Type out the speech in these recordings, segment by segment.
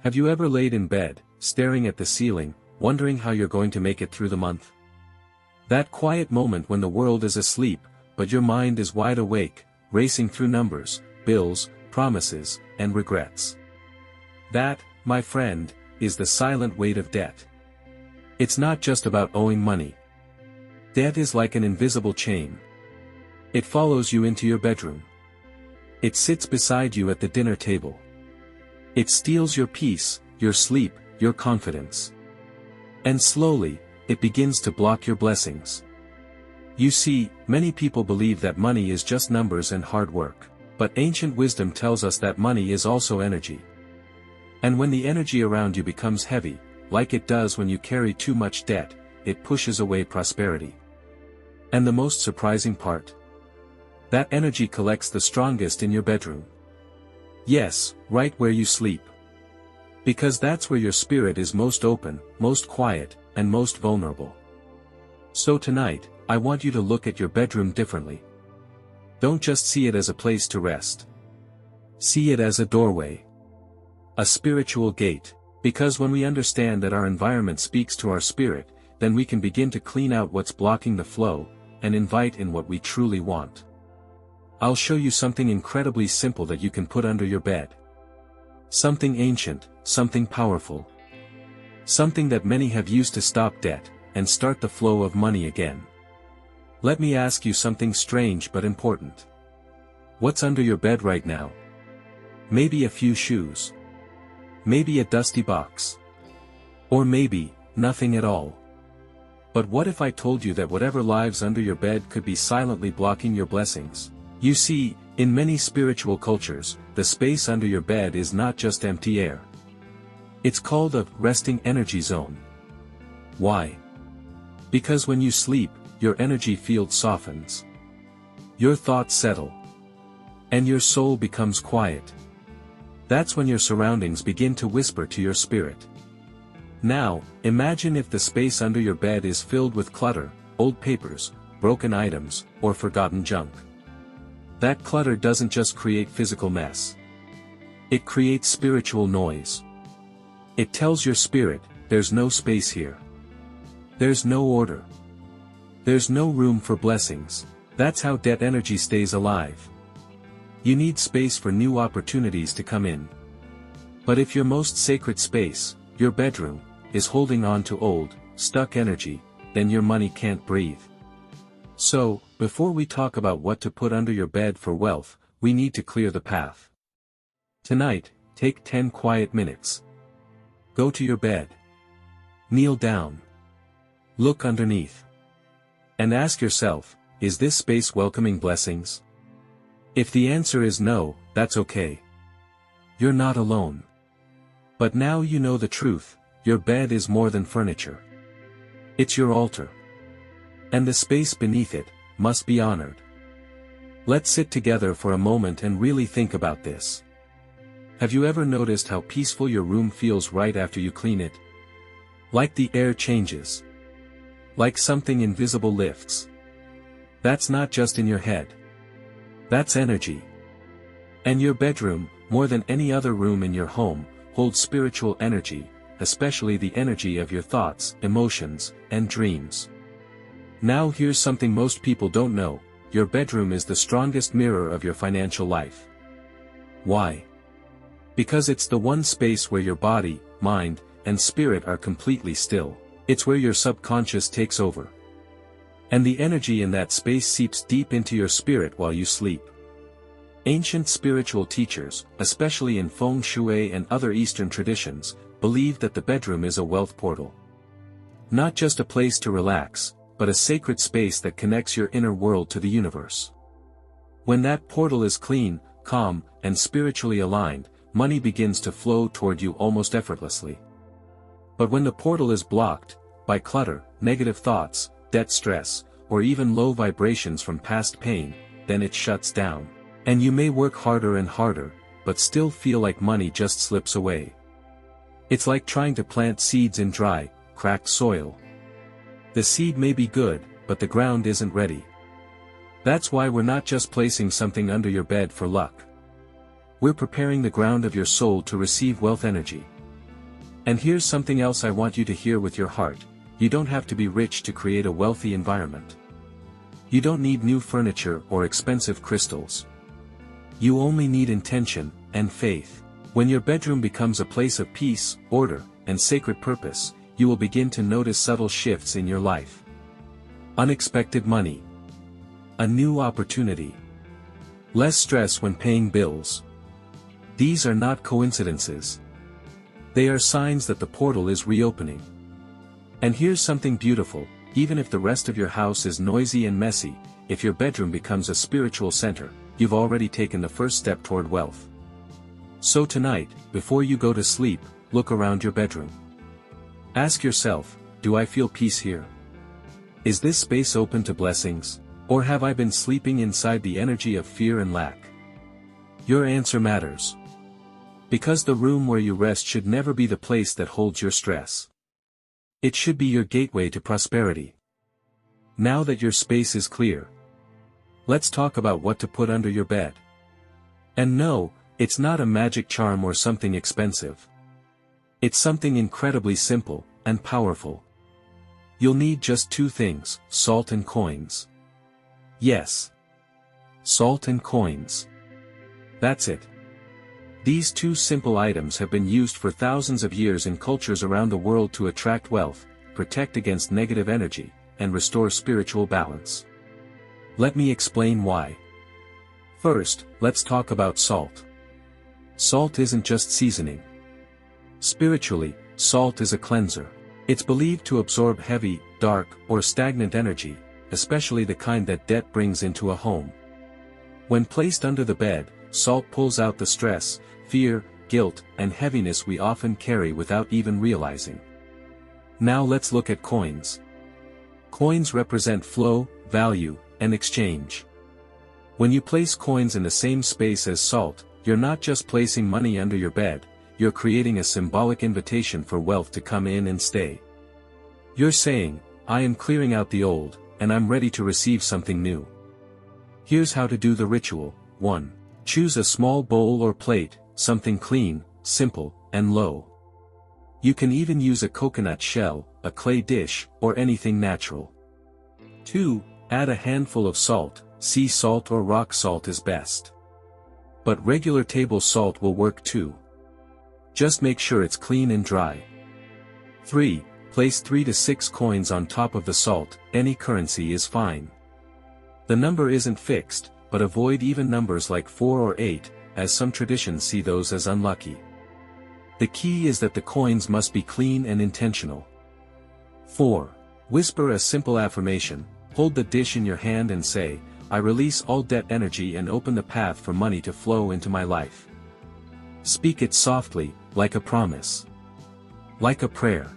Have you ever laid in bed, staring at the ceiling, wondering how you're going to make it through the month? That quiet moment when the world is asleep, but your mind is wide awake, racing through numbers, bills, promises, and regrets. That, my friend, is the silent weight of debt. It's not just about owing money. Debt is like an invisible chain. It follows you into your bedroom. It sits beside you at the dinner table. It steals your peace, your sleep, your confidence. And slowly, it begins to block your blessings. You see, many people believe that money is just numbers and hard work. But ancient wisdom tells us that money is also energy. And when the energy around you becomes heavy, like it does when you carry too much debt, it pushes away prosperity. And the most surprising part? That energy collects the strongest in your bedroom. Yes, right where you sleep. Because that's where your spirit is most open, most quiet, and most vulnerable. So tonight, I want you to look at your bedroom differently. Don't just see it as a place to rest. See it as a doorway. A spiritual gate. Because when we understand that our environment speaks to our spirit, then we can begin to clean out what's blocking the flow, and invite in what we truly want. I'll show you something incredibly simple that you can put under your bed. Something ancient, something powerful. Something that many have used to stop debt, and start the flow of money again. Let me ask you something strange but important. What's under your bed right now? Maybe a few shoes. Maybe a dusty box. Or maybe, nothing at all. But what if I told you that whatever lives under your bed could be silently blocking your blessings? You see, in many spiritual cultures, the space under your bed is not just empty air. It's called a resting energy zone. Why? Because when you sleep, your energy field softens. Your thoughts settle. And your soul becomes quiet. That's when your surroundings begin to whisper to your spirit. Now, imagine if the space under your bed is filled with clutter, old papers, broken items, or forgotten junk. That clutter doesn't just create physical mess. It creates spiritual noise. It tells your spirit, there's no space here. There's no order. There's no room for blessings. That's how debt energy stays alive. You need space for new opportunities to come in. But if your most sacred space, your bedroom, is holding on to old, stuck energy, then your money can't breathe. So, before we talk about what to put under your bed for wealth, we need to clear the path. Tonight, take 10 quiet minutes. Go to your bed. Kneel down. Look underneath. And ask yourself, is this space welcoming blessings? If the answer is no, that's okay. You're not alone. But now you know the truth, your bed is more than furniture. It's your altar. And the space beneath it, must be honored. Let's sit together for a moment and really think about this. Have you ever noticed how peaceful your room feels right after you clean it? Like the air changes. Like something invisible lifts. That's not just in your head. That's energy. And your bedroom, more than any other room in your home, holds spiritual energy, especially the energy of your thoughts, emotions, and dreams. Now here's something most people don't know, your bedroom is the strongest mirror of your financial life. Why? Because it's the one space where your body, mind, and spirit are completely still. It's where your subconscious takes over. And the energy in that space seeps deep into your spirit while you sleep. Ancient spiritual teachers, especially in feng shui and other Eastern traditions, believe that the bedroom is a wealth portal. Not just a place to relax, but a sacred space that connects your inner world to the universe. When that portal is clean, calm, and spiritually aligned, money begins to flow toward you almost effortlessly. But when the portal is blocked, by clutter, negative thoughts, debt stress, or even low vibrations from past pain, then it shuts down. And you may work harder and harder, but still feel like money just slips away. It's like trying to plant seeds in dry, cracked soil. The seed may be good, but the ground isn't ready. That's why we're not just placing something under your bed for luck. We're preparing the ground of your soul to receive wealth energy. And here's something else I want you to hear with your heart: you don't have to be rich to create a wealthy environment. You don't need new furniture or expensive crystals. You only need intention and faith. When your bedroom becomes a place of peace, order, and sacred purpose, you will begin to notice subtle shifts in your life. Unexpected money. A new opportunity. Less stress when paying bills. These are not coincidences. They are signs that the portal is reopening. And here's something beautiful: even if the rest of your house is noisy and messy, if your bedroom becomes a spiritual center, you've already taken the first step toward wealth. So tonight, before you go to sleep, look around your bedroom. Ask yourself, do I feel peace here? Is this space open to blessings? Or have I been sleeping inside the energy of fear and lack? Your answer matters. Because the room where you rest should never be the place that holds your stress. It should be your gateway to prosperity. Now that your space is clear, let's talk about what to put under your bed. And no, it's not a magic charm or something expensive. It's something incredibly simple and powerful. You'll need just two things: salt and coins. Yes. Salt and coins. That's it. These two simple items have been used for thousands of years in cultures around the world to attract wealth, protect against negative energy, and restore spiritual balance. Let me explain why. First, let's talk about salt. Salt isn't just seasoning. Spiritually, salt is a cleanser. It's believed to absorb heavy, dark, or stagnant energy, especially the kind that debt brings into a home. When placed under the bed, salt pulls out the stress, fear, guilt, and heaviness we often carry without even realizing. Now let's look at coins. Coins represent flow, value, and exchange. When you place coins in the same space as salt, you're not just placing money under your bed, you're creating a symbolic invitation for wealth to come in and stay. You're saying, I am clearing out the old, and I'm ready to receive something new. Here's how to do the ritual. 1. Choose a small bowl or plate, something clean, simple, and low. You can even use a coconut shell, a clay dish, or anything natural. 2. Add a handful of salt. Sea salt or rock salt is best. But regular table salt will work too. Just make sure it's clean and dry. 3. Place 3 to 6 coins on top of the salt. Any currency is fine. The number isn't fixed, but avoid even numbers like 4 or 8, as some traditions see those as unlucky. The key is that the coins must be clean and intentional. 4. Whisper a simple affirmation. Hold the dish in your hand and say, I release all debt energy and open the path for money to flow into my life. Speak it softly, like a promise. Like a prayer.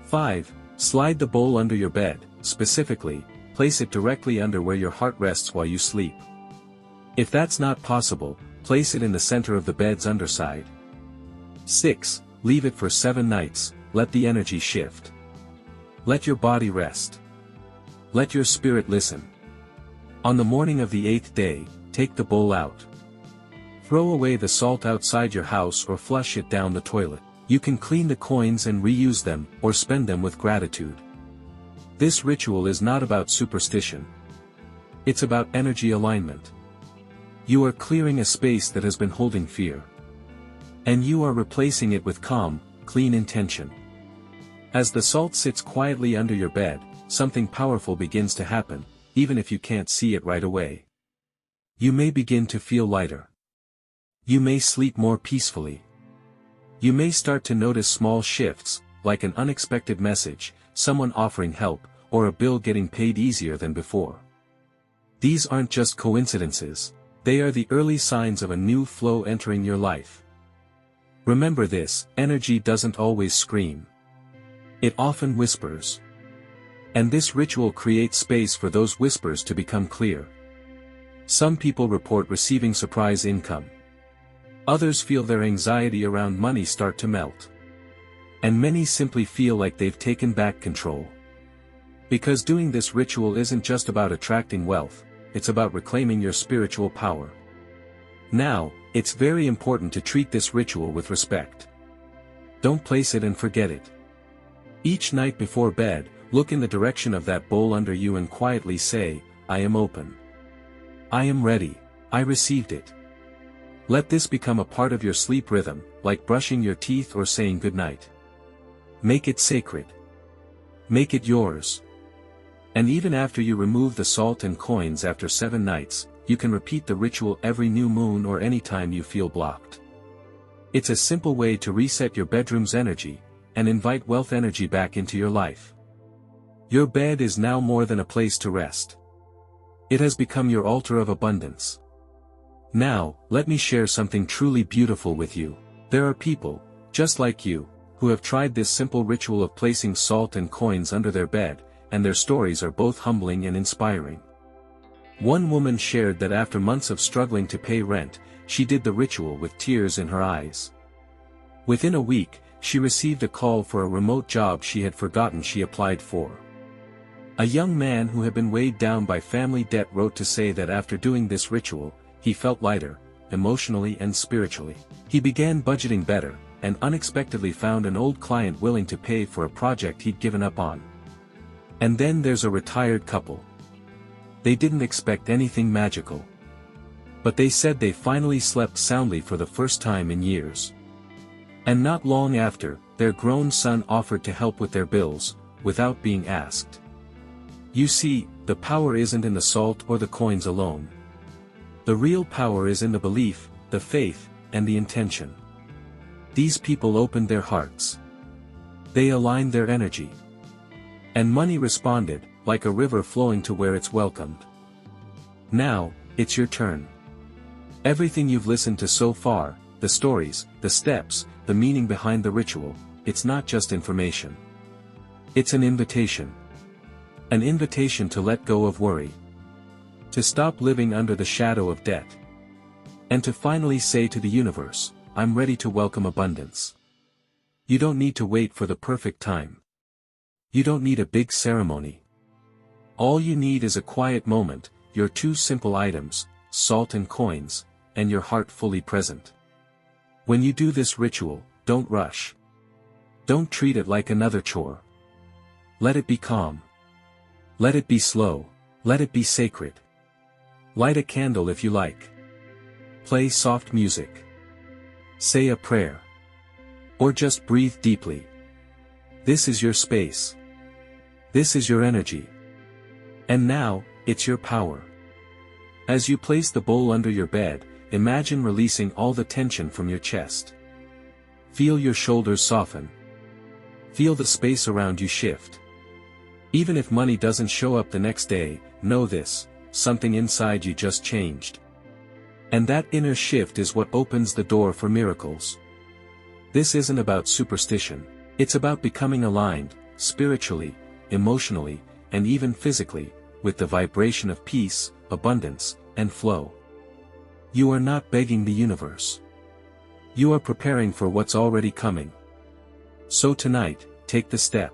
5. Slide the bowl under your bed. Specifically, place it directly under where your heart rests while you sleep. If that's not possible, place it in the center of the bed's underside. 6. Leave it for 7 nights, let the energy shift. Let your body rest. Let your spirit listen. On the morning of the 8th day, take the bowl out. Throw away the salt outside your house or flush it down the toilet. You can clean the coins and reuse them, or spend them with gratitude. This ritual is not about superstition. It's about energy alignment. You are clearing a space that has been holding fear. And you are replacing it with calm, clean intention. As the salt sits quietly under your bed, something powerful begins to happen, even if you can't see it right away. You may begin to feel lighter. You may sleep more peacefully. You may start to notice small shifts, like an unexpected message, someone offering help, or a bill getting paid easier than before. These aren't just coincidences, they are the early signs of a new flow entering your life. Remember this: energy doesn't always scream. It often whispers. And this ritual creates space for those whispers to become clear. Some people report receiving surprise income. Others feel their anxiety around money start to melt. And many simply feel like they've taken back control. Because doing this ritual isn't just about attracting wealth, it's about reclaiming your spiritual power. Now, it's very important to treat this ritual with respect. Don't place it and forget it. Each night before bed, look in the direction of that bowl under you and quietly say, I am open. I am ready. I received it. Let this become a part of your sleep rhythm, like brushing your teeth or saying goodnight. Make it sacred. Make it yours. And even after you remove the salt and coins after 7 nights, you can repeat the ritual every new moon or any time you feel blocked. It's a simple way to reset your bedroom's energy, and invite wealth energy back into your life. Your bed is now more than a place to rest. It has become your altar of abundance. Now, let me share something truly beautiful with you. There are people, just like you, who have tried this simple ritual of placing salt and coins under their bed, and their stories are both humbling and inspiring. One woman shared that after months of struggling to pay rent, she did the ritual with tears in her eyes. Within a week, she received a call for a remote job she had forgotten she applied for. A young man who had been weighed down by family debt wrote to say that after doing this ritual, he felt lighter, emotionally and spiritually. He began budgeting better, and unexpectedly found an old client willing to pay for a project he'd given up on. And then there's a retired couple. They didn't expect anything magical. But they said they finally slept soundly for the first time in years. And not long after, their grown son offered to help with their bills, without being asked. You see, the power isn't in the salt or the coins alone. The real power is in the belief, the faith, and the intention. These people opened their hearts. They aligned their energy. And money responded, like a river flowing to where it's welcomed. Now, it's your turn. Everything you've listened to so far, the stories, the steps, the meaning behind the ritual, it's not just information. It's an invitation. An invitation to let go of worry. To stop living under the shadow of debt. And to finally say to the universe, I'm ready to welcome abundance. You don't need to wait for the perfect time. You don't need a big ceremony. All you need is a quiet moment, your 2 simple items, salt and coins, and your heart fully present. When you do this ritual, don't rush. Don't treat it like another chore. Let it be calm. Let it be slow. Let it be sacred. Light a candle if you like. Play soft music. Say a prayer. Or just breathe deeply. This is your space. This is your energy. And now, it's your power. As you place the bowl under your bed, imagine releasing all the tension from your chest. Feel your shoulders soften. Feel the space around you shift. Even if money doesn't show up the next day, know this, something inside you just changed. And that inner shift is what opens the door for miracles. This isn't about superstition. It's about becoming aligned, spiritually, emotionally, and even physically, with the vibration of peace, abundance, and flow. You are not begging the universe. You are preparing for what's already coming. So tonight, take the step.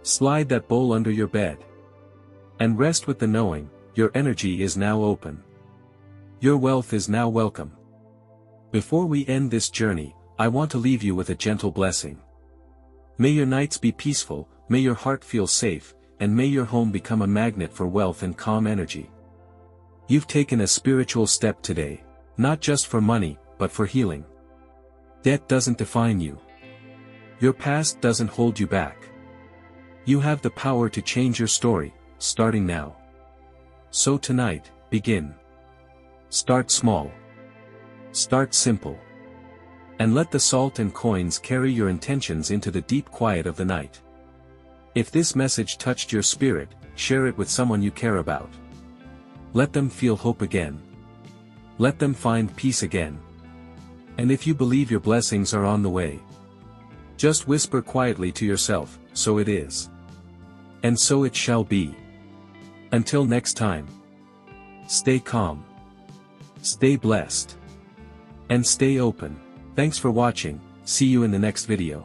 Slide that bowl under your bed. And rest with the knowing, your energy is now open. Your wealth is now welcome. Before we end this journey, I want to leave you with a gentle blessing. May your nights be peaceful, may your heart feel safe, and may your home become a magnet for wealth and calm energy. You've taken a spiritual step today, not just for money, but for healing. Debt doesn't define you. Your past doesn't hold you back. You have the power to change your story, starting now. So tonight, begin. Start small. Start simple. And let the salt and coins carry your intentions into the deep quiet of the night. If this message touched your spirit, share it with someone you care about. Let them feel hope again. Let them find peace again. And if you believe your blessings are on the way, just whisper quietly to yourself, so it is. And so it shall be. Until next time. Stay calm. Stay blessed. And stay open. Thanks for watching, see you in the next video.